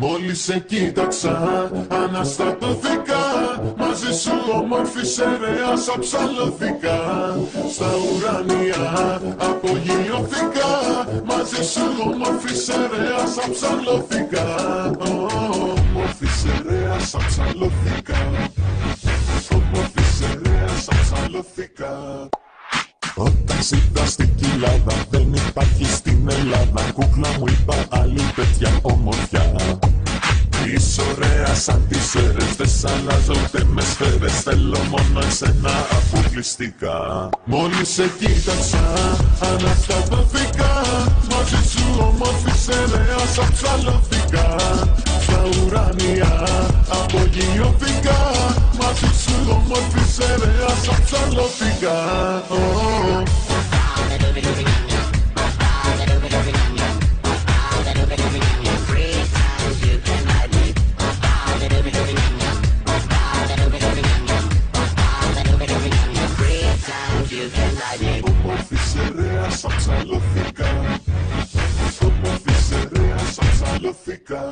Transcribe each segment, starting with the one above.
Μόλις σε κοίταξα, αναστατώθηκα. Μαζί σου όμορφη σερέα αψαλώθηκα. Στα ουράνια απογειώθηκα. Μαζί σου όμορφη σερέα αψαλώθηκα. Όμορφη σερέα αψαλώθηκα. Όμορφη σερέα αψαλώθηκα. Όταν είδα στην κοιλάδα, δεν υπάρχει στην Ελλάδα. Κούκλα μου είπα άλλη τέτοια ομορφιά. Είσαι ωραία σαν τις αίρες, δεν σ' αλλάζω ούτε με σφαίρες. Θέλω μόνο εσένα αποκλειστικά. Μόλις σε κοίταξα, αναστατώθηκα. Μαζί σου όμορφη σερέα αψαλώθηκα. Στα ουράνια απογειώθηκα. Μαζί σου όμορφη σερέα αψαλώθηκα. Όμορφη σερέα αψαλώθηκα. Όμορφη σερέα αψαλώθηκα.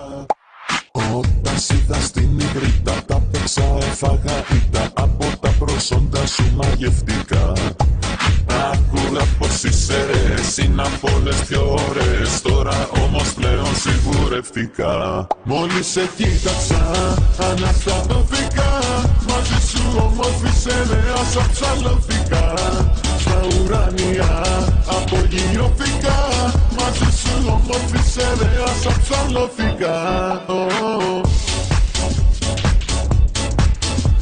Όταν σ' είδα στην Ιδρύτα, τα παίξα, έφαγα ήττα. Από τα προσόντα σου μαγευτικά. Άκουγα πως οι σερές είναι απ' όλες πιο ωραίες. Τώρα όμως πλέον σιγουρευτικά. Μόλις σε κοίταξα, αναστατώθηκα. Μαζί σου όμορφη σερέα αψαλώθηκα. Στα ουράνια απογειώθηκα. Μαζί σου όμορφη σερέα αψαλώθηκα.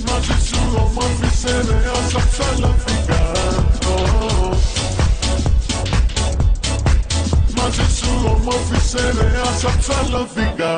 Μαζί σου όμορφη σερέα αψαλώθηκα. Μαζί σου όμορφη σερέα αψαλώθηκα.